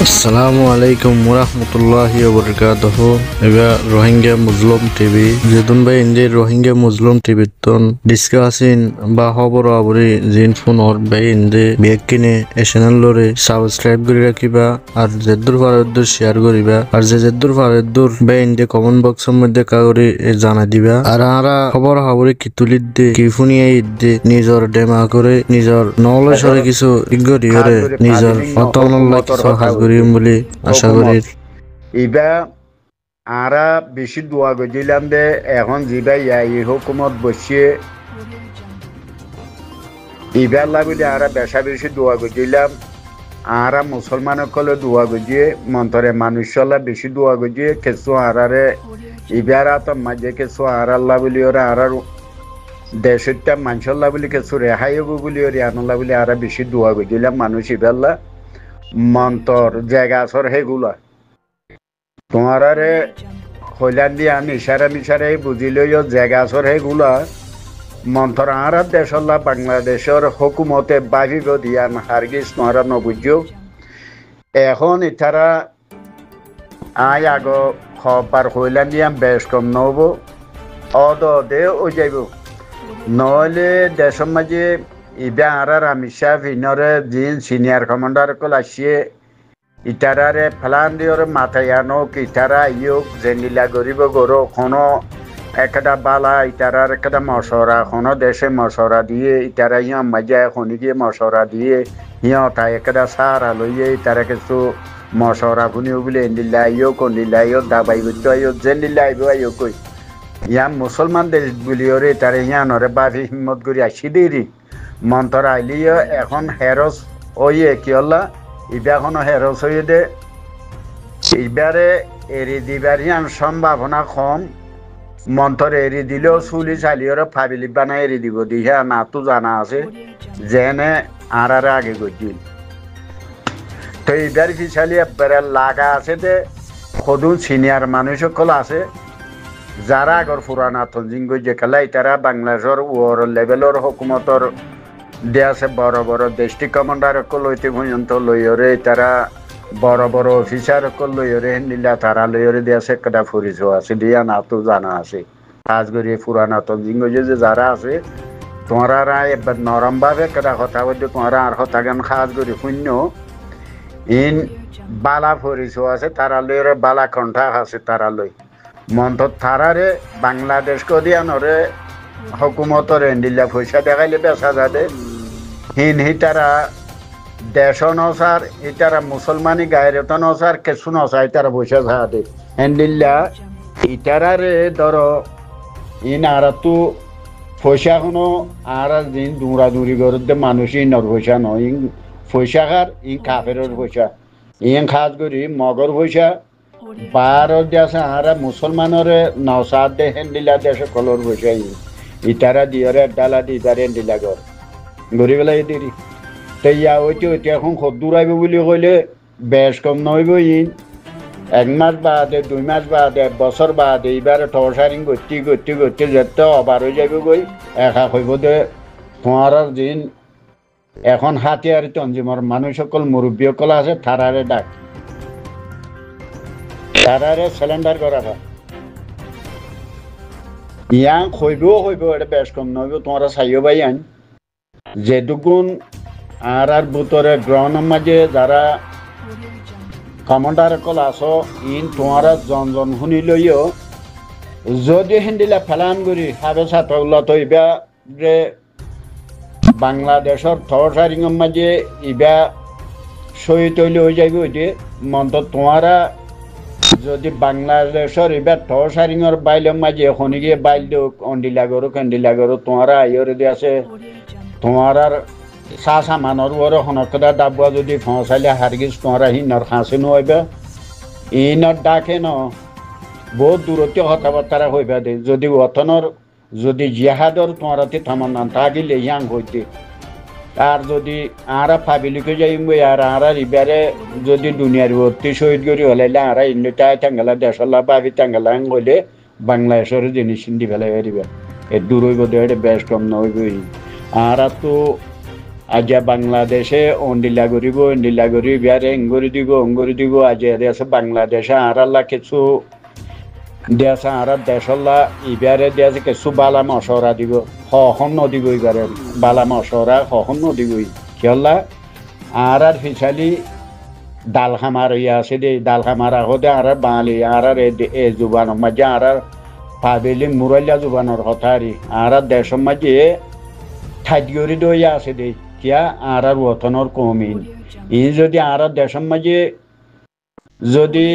আসসালামু আলাইকুম ওরহমতুল্লাহি ওবরকাতুহু। এবার রোহিঙ্গা মুসলিম টিভি যেদুন ভাই ইন্দি রোহিঙ্গা মুসলিম টিভি তন ডিসকাসিন বা খবর আবরি জিন ফোন অর ভাই ইন্দি বেগ কিনে এ চ্যানেল লরে সাবস্ক্রাইব করে রাখিবা আর যেদুর ফারদুর শেয়ার করিবা আর যেদুর ফারদুর ভাই ইন্দি কমেন্ট বক্সের মধ্যে কাগরি জানাই দিবা আর আরা খবর আবরি কি তুলিত দে কি ফুনিয়ে ইদ্দে নিজর ডেমা করে নিজর নলেজরে কিছু ইগরি করে নিজর অতনল্লা কিছু হাজ করিম বলে আশা করি। ইবা আরা বেশি দোয়া গজিলাম দে এখন জিবা এই হুকুমত বসিয়ে ইবার লাগলে আরা বেশি দোয়া গজিলাম আরা মুসলমান কলে দোয়া গজিয়ে মন্তরে মানুষলা বেশি দোয়া গজিয়ে কেসু আরারে ইবার তো মাঝে কেসু আরাল্লা বলি ওরা আরার দেশটা মানুষল্লা বলি কেসু রেহাই হবো বলি ওরে আনল্লা বলি আরা বেশি দোয়া গজিলাম মানুষ ইবারলা মন্তর জায়গা আসর হেগুলা তোমারে হইলান দিয়ে আমি ইশারা বুঝিলেও জায়গা আসর হেগুলা মন্তর আর দেশল্লা বাংলাদেশের হুকুমতে বাহিব দিয়ান হারগিস তোমারা নবুঝো এখন ইতারা আই আগ খবর হইলান দিয়া বেশ কম নব অদ দে ও যাইব নহলে দেশের মাঝে ইবা আর আমি শাহ ভিনরে জিন সিনিয়র কমান্ডার কল আসিয়ে ইটারারে ফেলান দিওর মাথায় আনোক ইটারা ইয়োগ জেনিলা গরিব গরো কোনো একটা বালা ইটারার একটা মশরা কোনো দেশে মশরা দিয়ে ইটারা ইয়া মজা খনি গিয়ে মশরা দিয়ে ইয়তা একটা সারা লইয়ে ইটারা কিছু মশরা খুনিও বলে এন্দিল্লা ইয়ো কন্দিল্লা ইয়ো দাবাই গুতো ইয়ো জেনিল্লা ইয়ো কই ইয়া মুসলমান দেশ বলিওরে ইটারে ইয়া নরে বাফি হিম্মত করি আসি দেরি মন্তর আইলিও এখন হেরস ওইয়ে কি হল্লা ইবা এখনো হেরস হইয়ে দে ইবারে এরি দিবার ইয়ান সম্ভাবনা কম মন্তর এরি দিলেও চুলি চালিওর ফাবিলি বানাই এরি দিব দিহা না তো জানা আছে যেনে আর আগে গজিল তো ইবার ফিসালি একবারে লাগা আছে দে সদু সিনিয়র মানুষ সকল আছে যারা আগর পুরানা তঞ্জিং গজে খেলাই তারা বাংলাদেশের ওর লেভেলের হুকুমতর দেশে বড় বড় ডিস্ট্রিক্ট কমান্ডার লইতে পর্যন্ত লইরে তারা বড় বড় অফিসার লইরে নিলা তারা লইরে দেশে একটা পরিচয় আছে দিয়া না তো জানা আছে কাজ করি পুরানা তঞ্জিং যে যারা আছে তোমরা এবার নরম ভাবে একটা কথা বলতে তোমরা আর কথা গান কাজ করি শূন্য ইন বালা পরিচয় আছে তারা লইরে বালা কণ্ঠা আছে তারা লই মন্ত তারারে বাংলাদেশ কদিয়ানরে হুকুমতর এন্ডিল্লা পয়সা দেখাইলে বেচা যাবে হিতারা দেশ নসার ইতারা মুসলমানি গায়ের নসার কেসু নসা ইতারা পয়সা যাবে এন্ডিল্লা ইতারারে ধর ইন আর তো পয়সা কোনো আর দিন দৌড়াদৌড়ি করতে মানুষ ইনর পয়সা নয় ইন পয়সা খার ইন কাফের পয়সা ইন খাস করি মগর পয়সা বারো দেশে আর মুসলমানের নসাদ দে হেন্ডিলা দেশে কলর পয়সা ইতারা দিয়রে ডালা দি ইতারে দিলা গর গরিবেলা দেরি তো ইয়া ওইটি এখন খদ্দুর আইব বলি কইলে বেশ কম নইব ইন এক মাস বাদে 2 মাস বাদে 1 বছর বাদে এইবার টর্চারিং করতে যেতে অবার হয়ে যাবে গই একা কইব দে তোমার দিন এখন হাতিয়ারি তঞ্জিমর মানুষ সকল মুরব্বী সকল আছে তারারে ডাক তারারে সিলিন্ডার করা ইয়াং হইব এটা বেশ কম নইব তোমরা চাইও ভাই আইন যেটুকুন আর ভিতরে গ্রাউন্ডের মাঝে যারা কমান্ডার কল আছো ইন তোমরা জন শুনি লইও যদি হিন্দিলা ফেলান করি সাবে ছাত্রগুলো তো ইবা যে বাংলাদেশের টর্চারিংয়ের মাঝে ইবা শহীদ হইলে হয়ে যাবে ওইটি মন্ত তোমরা যদি বাংলাদেশের এবার টর্চারিংয়ের বাইলের মাঝে এখনই গিয়ে বাইল দিও অন্ডিলা করো তোমারা আইয়রে দিয়ে আছে তোমার চা সামানোর ওরে হনকদা ডাবুয়া যদি ফসাইলে হারগিস তোমরা হিনর খাঁচে নহইবা ইনর ডাকে ন বহুত দূরত্ব কথাবার্তা হইবা দে যদি অথনর যদি জিহাদর তোমরাতে থামান থাকিলে ইয়াং হইতে আর যদি আরা ফাবিলিকে যাইম আর ইবারে যদি দুনিয়ার ভর্তি শহীদ করি হলাইলে আর ইন্ডিটায় টাঙ্গালা দেশলা বাবি টাঙ্গালা হইলে বাংলাদেশের জিনিস হিন্দি ফেলাই হারিবে এ দূর হইব দে বেশ কম নহইব আর তো আজ বাংলাদেশে অন্ডিলা করি বিহারে অঙ্গুরি দিব আজ আছে বাংলাদেশে আর আল্লাহ কিছু দিয়েছে আর দেশল্লা ইবারে দিয়েছে কিছু বালা মশরা দিব হহন নদীব এবারে বালা মশরা হহন নদীবই কি হল্লা আর ফিসালি ডাল খামার ইয়ে আছে দে ডাল খামার আহতে আর বাঙালি আর এ জুবান মাঝে আর পাবিলি মুরাইয়া জুবানোর কথা আর দেশের মাঝে ঠাইগরি দই আছে দে কিয়া আর ওতনের কমিন ই যদি আর দেশের মাঝে যদি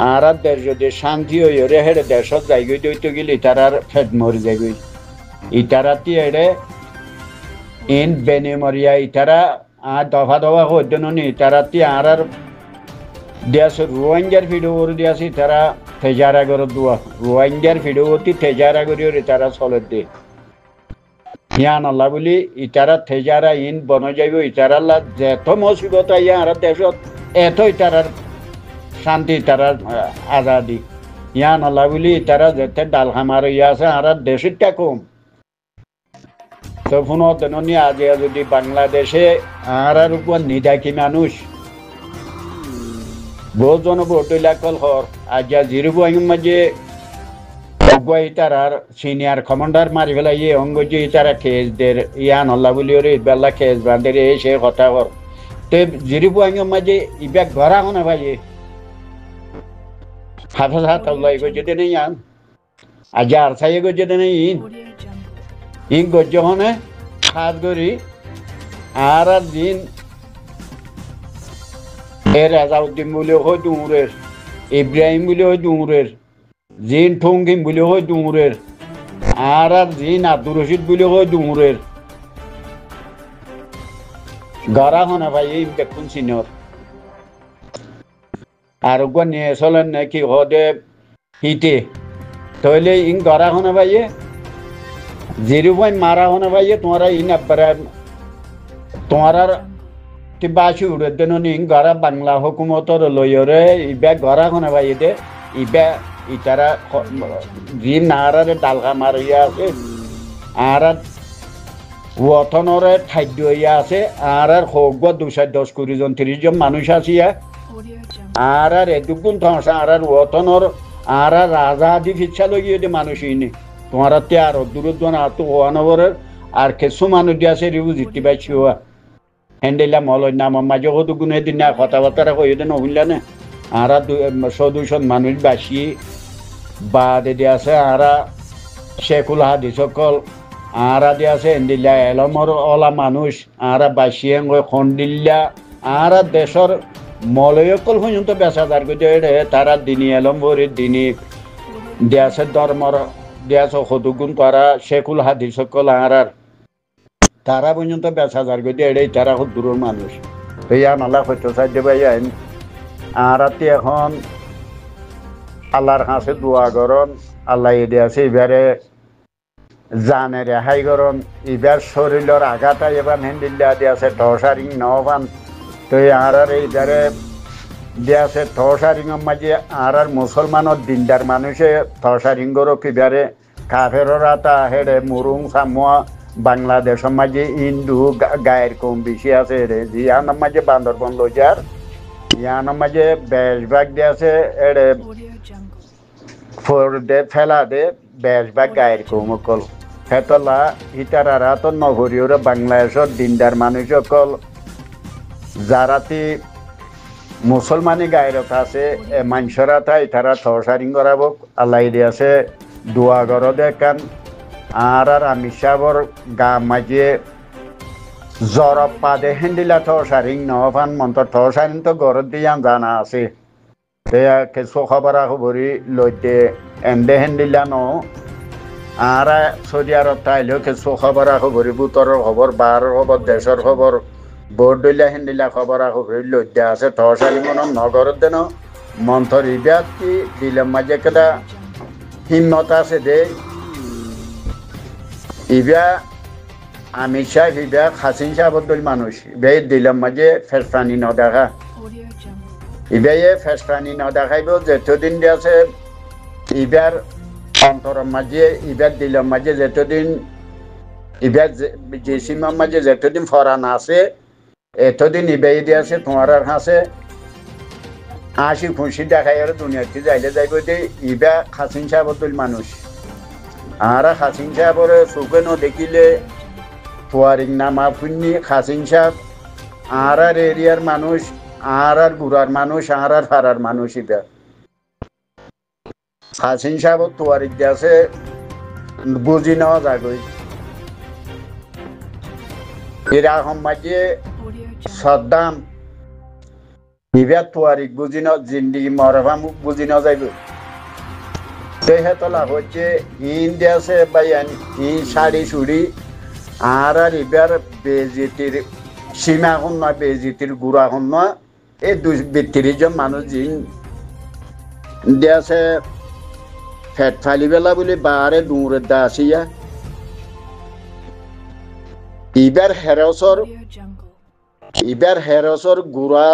আর দেশ যদি শান্তি হইরে হেরে দেশত যাইগই দইতে গেলে ইতারার ফেট মরি যাইগই ইতারাতি এড়ে ইন বেনিমরিয়া ইতারা আর দফা হইতেন নি ইতারাতি আর দেশ রোহিঙ্গার ভিডিও করে দিয়েছি তারা তেজারা করে দোয়া রোহিঙ্গার ভিডিও অতি তেজারা করি তারা চলে দে ইয়ান আল্লাহ বলি ইতারা তেজারা ইন বন যাইব ইতারাল্লা যেত মুসিবত আইয়া আর দেশত এত ইতারার শান্তি তারার আজাদি ইয়ান আল্লাহ বলি তারা যেতে ডাল খামার ইয়া আছে আর দেশটা কম তো ফোন দেনি আজ যদি বাংলাদেশে আর উপর নিদাকি মানুষ বহুত জন বটইলা কল হর আজ জিরুবু আইম মাঝে অগুয়াই তারার সিনিয়র কমান্ডার মারি ফেলা ইয়ে অঙ্গজি তারা খেজ দের ইয়ান আল্লাহ বলি ওরে বেলা খেজ বাঁধে রে সে কথা কর তে জিরুবু আইম মাঝে ইব্যাক ঘরা হনা ভাই হাফেজ হাত আল্লাহ গজে নেই আন আজ আর সাই গজে নেই ইন গজ্য হনে হাত গরি আর দিন এ রাজাউদ্দিন বলে হয় ডুমুরের ইব্রাহিম বলে হয় ডুমুরের জিন ঠঙ্গিম বলে হয় ডুমুরের আর জিন আব্দুর রশিদ বলে হয় ডুমুরের গড়া হনা ভাই এই দেখুন সিনিয়র আর নিয়ে চলেন নাকি হদে হিতে তাহলে ইন গড়া হনা ভাই জিরুবাই মারা হনা ভাই তোমারা ইন আব্বারা তোমার বাসি উড়ে দেন ইন গড়া বাংলা হুকুমতর লইরে ইবা গড়া হনা ভাই দে ইবা ইতারা জি নারারে ডালকা মারিয়া আছে আর ওতনরে খাদ্য ইয়া আছে আর হোক 210 জন 30 জন মানুষ আসিয়া আর এদুগুণ থামসা আর ওতনর আর রাজা আদি ফিচ্ছা লগিয়ে দে মানুষ ইনি তোমার আর দূরজন আর তো ওয়ানবরের আর কিছু মানুষ দিয়ে আছে রিউ জিতি পাইছি হওয়া হ্যান্ডেলা মলয় নাম মাঝে হতো গুণ এদিন না কথাবার্তা কই দেন হইলা না আর 100-200 মানুষ বাসি বা দিদি আছে আর শেখুল হাদি সকল আর দিয়ে আছে এন্ডিল্লা এলমর ওলা মানুষ আর বাসিয়ে খন্ডিল্লা আর দেশের মলয়কল পর্যন্ত বেচাদার করে তারা দিনী এলম ভরি দিনী দেশের ধর্মর দেশ হদুগুণ তারা শেখুল হাদি সকল আর তারা পর্যন্ত বেচাদার করে এড়ে তারা খুব দূরের মানুষ তো ইয়া নালা হইতে চাই দেবাই আর এখন আল্লাহর কাছে দোয়া করন আল্লাহ এডে আছে এবারে জানে রেহাই করন এবার শরীরের আঘাটা এবার হেন্ডিল্লা দিয়ে আছে টসারিং নবান তো আর এইবারে দিয়ে আছে টসারিংয়ের মাঝে আর মুসলমানের দিনদার মানুষে টসারিং করো এবারে কাফেররা তা হেডে মুরুং সামুয়া বাংলাদেশের মাঝে হিন্দু গায়ের কম বেশি আছে রে জিয়ানোর মাঝে বান্দরবন লজার ইয়ানোর মাঝে বেশভাগ দিয়ে আছে এডে দে ফেলা দে বেশভাগ গায়ের কৌমকল হেতলা ইতারা তো নগরীয় বাংলাদেশের দিনদার মানুষ সকল যারাতি মুসলমানি গায়ের আছে মানুষরা তাই তারা থসারিং করাব আল্লাহ দিয়ে আছে দোয়া গর দেখান আর আমি সাবর গা মাঝে জরব পাদে হেন্ডিলা থসারিং নফান মন্ত্র থসারিং তো গরত দিয়ে জানা আছে কিছু খবর খবরি লইতে এন্দে হেন্দিলা ন আর সৌদি আরব তাইলেও কিছু খবর খবরি বুতরের খবর বাহারের খবর দেশের খবর বরদইলা হেন্দিলা খবর খবরি লইতে আছে থসারি মন নগরের দেন মন্থর ইবাদ কি দিলের মাঝে কেটা হিম্মত আছে দে ইবা আমি সাহেব ইবা হাসিন সাহেবর মানুষ বে দিলের মাঝে ফেসফানি নদেখা ইবাই ফেসফানি নদেখাইব যেতদিন আছে ইবার অন্তরের মাঝে ইবার দিলের মাঝে যেতদিন ইবা যে সীমার মাঝে যতদিন ফরান আছে এতদিন ইবাই দিয়ে আছে তোমার হাসে হাসি খুশি দেখাই আর দুনিয়াতে যাইলে যাইব যে ইবা হাসিন সাহেবতুল মানুষ আর হাসিন সাহেবরে চোখে দেখিলে ফুয়ারিং নামা ফুন্নি হাসিন সাহেব আর এরিয়ার মানুষ আর গুড়ার মানুষ আর ফারার মানুষ ইবা হাসিন সাহেব তুয়ারিক আছে বুঝি নেওয়া যাগই এরকম মাঝে সদ্দাম ইবা তুয়ারিক বুঝি না জিন্দিগি মরফা বুঝি না যাইব সেহেতলা হচ্ছে ইন্ডিয়া আছে বাইন ই শাড়ি চুড়ি আর ইবার বেজিতির সীমা হন নয় বেজিতির গুড়া হন নয় এই 32 জন মানুষ জিন দেশে ফেট ফালি বেলা বলে বারে দূরের দা আসিয়া ইবার হেরসর গুড়া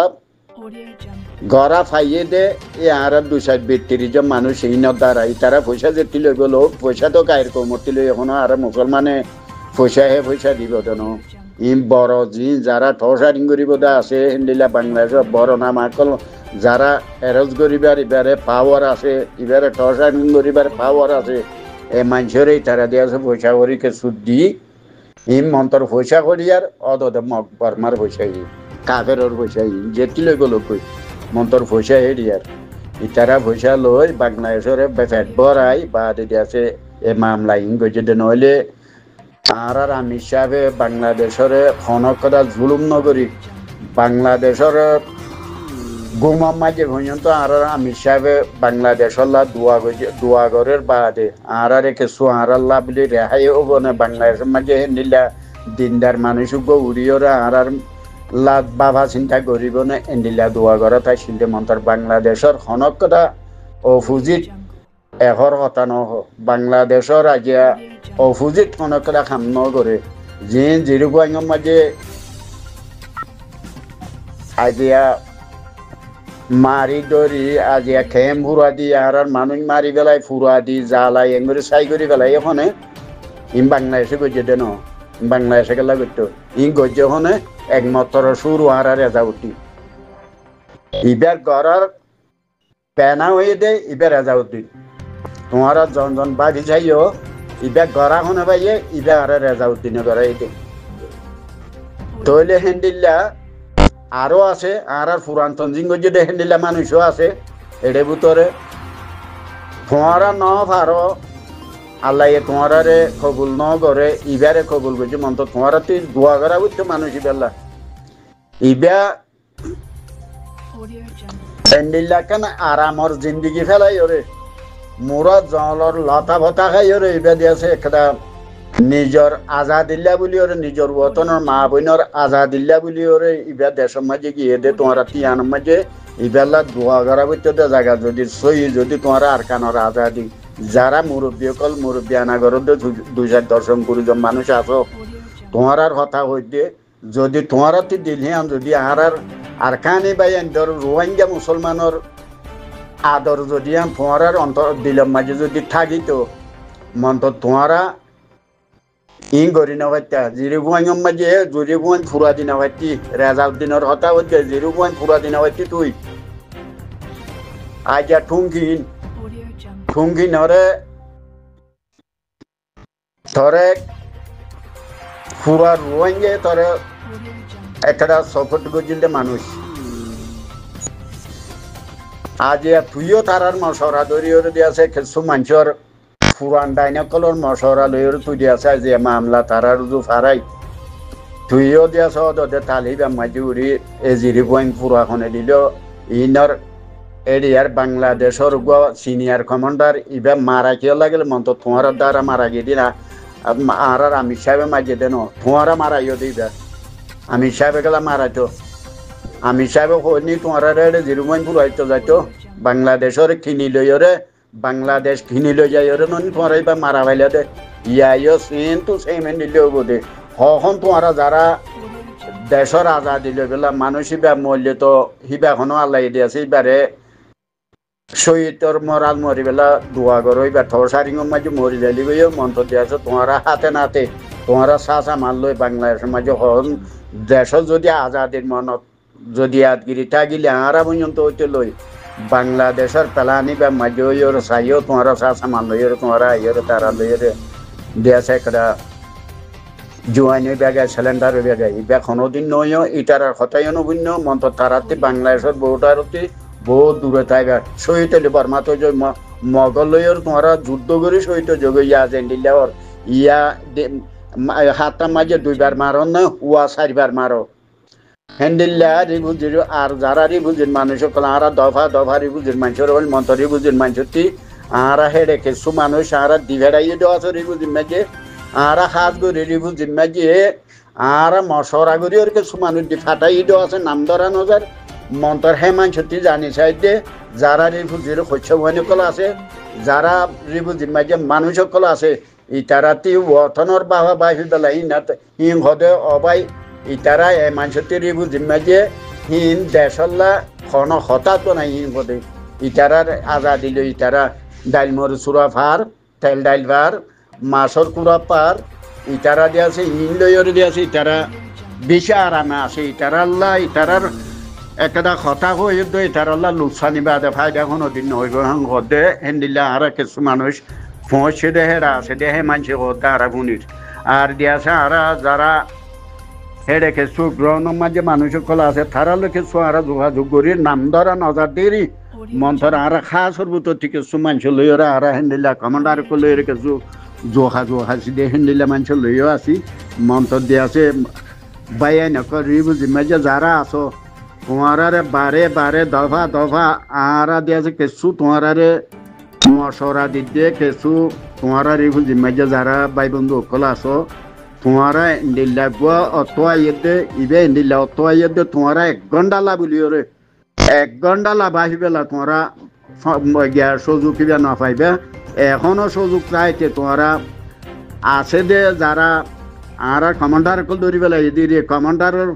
গড়া ফাইয়ে দে এ আর 232 জন মানুষ এই দ্বারাই তারা পয়সা যেতে লই গেল পয়সা তো গায়ের কমতি লই এখনো আর মুসলমানে পয়সা দিব দেন ই বড় জি যারা ঠসারিং করিব দা আছে হিন্দিলা বাংলাদেশ বড় নাম আকল যারা এরজ করিবার ইবারে পাওয়ার আছে ইবারে ঠসারিং করিবার পাওয়ার আছে এ মানুষেরই তারা দিয়ে আছে পয়সা করিকে সুদ দি ই মন্তর পয়সা করিয়ার অদদ মকবরমার পয়সা কাফেরর পয়সা যেটি লই গেল কই মন্তর পয়সা হেরিয়ার ইতারা পয়সা লই বাংলাদেশের ফেট বড়াই বা দিদি আছে এ মামলা ইন গজে নইলে আর আমির সাহেবে বাংলাদেশের খনকরা জুলুম নগরী বাংলাদেশের গুমাম মাঝে পর্যন্ত আর আমির সাহেবে বাংলাদেশের দুয়াগরের বাদে আর কিছু আর আল্লাহ বলে রেহাই হব না বাংলাদেশের মাঝে নিলা দিনদার মানুষ উড়িওরা আর লাভ বাবা চিন্তা করিব না এন্ডিলা দুয়াগরে তাই শিল্ডে মন্তর বাংলাদেশের খনকরা অফুজিত এহর কথা নহ বাংলাদেশের আজিয়া অফুজিত খনকরা খাম নগরে যে জিরুগুয়াঙ্গর মাঝে আজিয়া মারি দরি আজিয়া খেম ফুরা দি আর মানুষ মারি বেলায় ফুরা দি জ্বালাই এমনি চাই করি বেলাই এখানে ইম বাংলাদেশে গজ্জে দেন বাংলাদেশে গেলা করতো ই গজ্জে ওখানে একমাত্র সুর আর রেজা উঠি ইবার গড়ার পেনা হয়ে দে ইবার রেজা উঠি তোমার জন বাড়ি যাইও ইবার গড়া হনে পাইয়ে ইবার আর রেজা উদ্দিনে গড়াই দে তৈলে হেন্ডিল্লা আরো আছে আর পুরান তঞ্জিং গজ্জে হেন্ডিল্লা মানুষও আছে এড়ে ভিতরে তোমারা ন পারো আল্লাহ তোমারে কবুল ন করে ইবারে কবুল করছে মন্ত তোমারা তুই দোয়া করা বুঝছো মানুষ ইবেলা ইবা এন্ডিল্লা কেন আরামর জিন্দিগি ফেলাই ওরে মোরা জলর লতা ভতা খাই ওরে ইবা দিয়েছে একটা নিজর আজাদিল্লা বলি ওরে নিজর ওতনের মা বোনের আজাদিল্লা বলি ওরে ইবা দেশের মাঝে গিয়ে দে তোমারা তিয়ান মাঝে ইবেলা দোয়া করা বুঝছো জায়গা যদি সই যদি তোমারা আর কানোর আজাদি যারা মুরব্বী অকল মুরব্বী আনাগর 210 জন মানুষ আছো তোমার আর কথা হইতে যদি তোমার দিলহিয়ান যদি আর কানে বাই ধর রোহিঙ্গা মুসলমানের আদর যদি তোমার অন্তর দিলের মাঝে যদি থাকিত মন্ত তোমারা ইং গড়ি নভাইতা জিরুগুয়াঙ্গর মাঝে জিরুগুয়ান ফুরা দিন হইতি রেজাউদ্দিনের কথা হইতে জিরুগুয়ান ফুরা দিন হইতি তুই আজা ঠুঙ্গি নরে তরে পুরা রোহিঙ্গে তরে একটা সপোর্ট গজিলে মানুষ আজ তুইও তারার মশরা দরিয়র দিয়েছে কিছু মানুষের পুরান ডাইনকলর মশরা লইর তুই দিয়েছে যে মামলা তারার রুজু ফারাই তুইও দিয়েছ ওদের তালিবা মাঝে উড়ি এ জিরি পয়েন্ট পুরাখনে দিল ইনর এরিয়ার বাংলাদেশের সিনিয়র কমান্ডার ইবা মারা কিয় লাগিল মন্ত তোমার দ্বারা মারা গিয়ে দিনা আর আমির সাহেবে মাঝে দেন তোমারা মারাইও দিবা আমির সাহেবে গেলা মারাইতো আমির সাহেবে হয়নি তোমার জিরুমাইন পুরাইতো যাইতো বাংলাদেশের কিনি লইরে বাংলাদেশ কিনি লই যাই ননি তোমার ইবা মারা ভাইলে দে ইয়াইও সেম টু সেম দিলেও বোধে হখন তোমারা যারা দেশের আজাদি লই বেলা মানুষ ইবা মরলে তো হিবাখনো আল্লাহ দিয়েছে ইবারে শহীদর মরাল মরি বেলা দোয়া করো এবার থর সারিং মাঝে মরি যাইলি গিয়ে মন্ত্র দিয়েছে তোমারা হাতে নাতে তোমারা চাচা মানলই বাংলাদেশের মাঝে হন দেশ যদি আজাদির মনত যদি আদগিরি থাকিলে আরা পর্যন্ত হইতে লই বাংলাদেশের পেলানি বা মাঝে হইর চাইও তোমারা চাচা মানলই তোমারা আইয়র তারা লইরে দিয়েছে একটা জোয়ানি বেগে সিলিন্ডার বেগে ইবা কোনোদিন নয় ইটার কথাই নবন্য মন্ত তারাতে বাংলাদেশের বহুটারতে বহু দূরে থাকবে শহীদ হলে বর্মা তো মগলয়র তোমারা যুদ্ধ করে শহীদ যোগ ইয়া জেন্ডিলার ইয়া হাতটা মাঝে 2বার মারো না ওয়া 4বার মারো হ্যান্ডিল্লা রিবুজির আর যারা রিবুজির মানুষ আরা দফা দফা রিবুজির মানুষের হল মন্ত রিবুজির মানুষটি আরা হেডে কিছু মানুষ আরা দিভেড়াইয়ে দেওয়া আছে রিবুজির মাঝে আরা হাত গড়ি রিবুজির মাঝে আরা মশরা গড়ি ওর কিছু মানুষ ফাটাই দেওয়া আছে নাম ধরা নজার মন্তর হে মানুষটি জানি চাইতে যারা রিবুজির শস্য বৈনিকল আছে যারা রিবুজির মাঝে মানুষ সকল আছে ইতারাতি ওথনর বাবা বাইফি বেলা হিং হদে অবাই ইতারা এ মানুষটি রিবুজির মাঝে হিন দেশল্লা খন হঠাৎ নাই হিন হদে ইতারার আজাদি লই ইতারা ডাইল মরু চূড়া ফার তেল ডাইল ভার মাছর কুড়া পার ইতারা দিয়ে আছে হিন লইয়র দিয়ে আছে ইতারা বেশি আরামে আছে ইতারা আল্লাহ ইতারার একটা কথা হয়ে ইতারা আল্লাহ লুকসানি বাদে ফায়দা কোনোদিন নইব হদে হেন্দিল্লা আর কিছু মানুষ পৌঁছে দেহেরা আছে দেহে মানুষ হদে আরা গুনির আর দিয়ে আছে আরা যারা হেডে কিছু গ্রহণের মাঝে মানুষ সকল আছে তারা কিছু আরা যোগাযোগ করি নাম ধরা নজর দেরি মন্থর আরা খাস সর্বত কিছু মানুষ লইরা আরা হেন্দিল্লা কমান্ডার লইরে কিছু যোগাছি দিয়ে হেন্দিল্লা মানুষ লইও আছি মন্থর দিয়ে আছে বাইয়াই নকর রিবুজি মাঝে যারা আছো তোমারারে বারে বারে দফা দফা আরা দিয়ে আছে কিছু তোমারারে মশরা দিতে কিছু তোমারা রিবুজি মাঝে যারা ভাই বন্ধু সকল আছো তোমারা ইন্দিল্লা গুয়া অতোয়া ইয়েদে ইবে ইন্দিল্লা অতোয়া ইয়েদে তোমারা 1 ঘন্টা লাভ বলিও রে 1 ঘন্টা লাভ আসবেলা তোমরা সুযোগ কিবা না পাইবে এখনো সুযোগ চাইতে তোমরা আছে দে যারা আর কমান্ডার কল ধরি বেলা এদিকে কমান্ডারের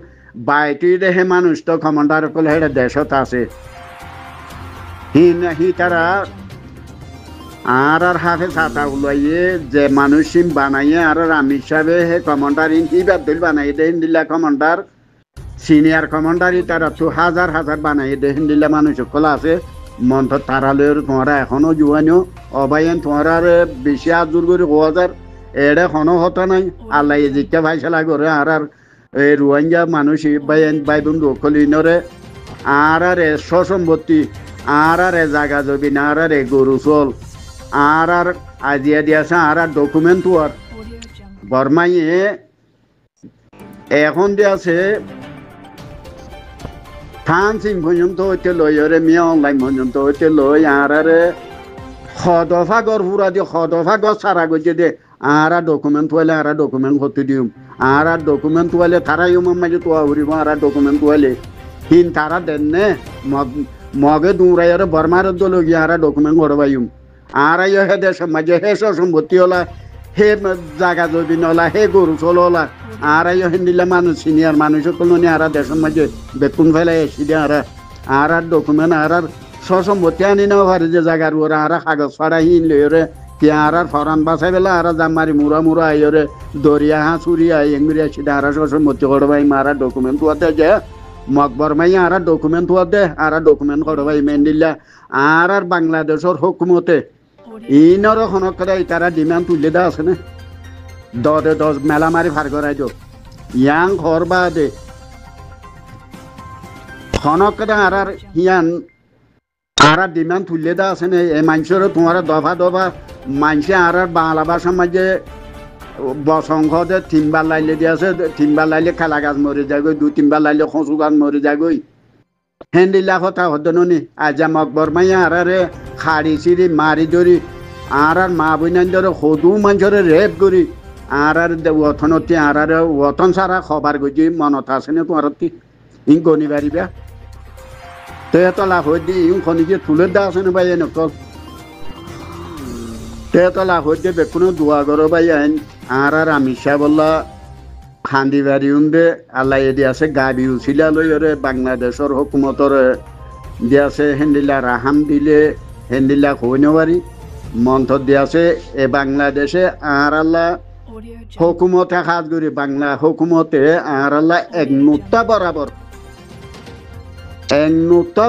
বাইটি দেহে মানুষ তো কমান্ডার কল হেডে দেশত আছে হি তারা আর হাফে ছাতা উলাইয়ে যে মানুষ বানাইয়ে আর আমি হিসাবে হে কমান্ডার ইবার দিল বানাই দেন দিল্লা কমান্ডার সিনিয়র কমান্ডার তারা তো হাজার হাজার বানাই দেন দিল্লা মানুষ সকল আছে মন্থ তারালের তোমরা এখনো জুয়ানিও অবায়ন তোমরা বেশি আজুর করে 1000 এড়ে কোনো হতো নাই আল্লাহ জিজ্ঞা ভাইসালা করে আর এই রোহিঙ্গা মানুষ ভাই বন্ধু কলিনরে আর সসম্পত্তি আর জাগা জবিন আর গরু চল আর আজিয়া দিয়েছে আর ডকুমেন্ট আর বর্মাইয়ে এখন দিয়েছে থান সিং পর্যন্ত হইতে লই ওরে মিয়া অনলাইন পর্যন্ত হইতে লই আর সদফা গড় পুরা দিয়ে সদফা গড় সারা গিয়ে দে আর ডকুমেন্ট হইলে আর ডকুমেন্ট হতে দিম আর ডকুমেন্ট হইলে তারাই মাঝে তোয়া উড়িব আর ডকুমেন্ট হইলে হিন তারা দেন নে মগে দৌড়াই আর বর্মার দল গিয়ে আর ডকুমেন্ট করবাইম আর হে দেশ মাঝে হে সম্পত্তি হলা হে জাগা জবিন হলা হে গরু চল হলা আর হিন্দিলা মানুষ সিনিয়র মানুষ কলোনি আর দেশের মাঝে বেতন ফেলাই এসি দিয়ে আর ডকুমেন্ট আর সসম্পত্তি আনি নেওয়া পারে যে জায়গার ওরা আর কাগজ ফাড়া হিন লইরে আর ফরান বাসাই বেলা আর জামারি মুড়া মুড়া আইরে দরিয়া হা চুরিয়া এঙ্গুরি আসি আর সসম্পত্তি করবাই আর ডকুমেন্ট হতে যে মকবর মাই আর ডকুমেন্ট হতে আর ডকুমেন্ট করবাই মেন্দিল্লা আর বাংলাদেশের হুকুমতে ইনর খনকরে তারা ডিমান্ড তুলে দেওয়া আছে না 10 মেলা মারি ফার করাই দো ইয়াং ঘর বা দে খনকরে আর হিয়ান আর ডিমান্ড তুলে দেওয়া আছে না এই মানুষের তোমার দফা দফা মানুষে আর বাংলা ভাষার মাঝে বসংখ দে 3বার লাইলে দিয়ে আছে 3বার লাইলে খেলা গাছ মরে যায় গই 2-3বার লাইলে খসু গাছ মরে যায় গই হেন্দিল্লা কথা হদনি আজা মকবর মাইয়া আর খাড়ি চিড়ি মারি ধরি আর মা বইনান ধরে সদু মানুষের রেপ করি আর অথনতি আর অথন সারা খবর গজি মনত আছে না তোমার ইং গনি পারিবা তো এত লাভ হয়ে দি ইং খনিকে তুলে দেওয়া আছে না ভাই নকল তো এত লাভ হয়ে দিয়ে বেকুনো দোয়া করো ভাই আইন আর আমি বললা খান্দি বাড়ি উন্দে আল্লাহ এদি আছে গাবি উচিলা লই ওরে বাংলাদেশের হুকুমতর দিয়াছে হেন্দিলা রাহাম দিলে হেন্দিলা হইন বাড়ি মন্থর দিয়াছে এ বাংলাদেশে আর আল্লাহ হুকুমতে হাত করি বাংলা হুকুমতে আর আল্লাহ এক নুক্তা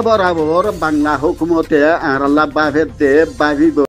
বরাবর বাংলা হুকুমতে আর আল্লাহ বাভেতে বাভিব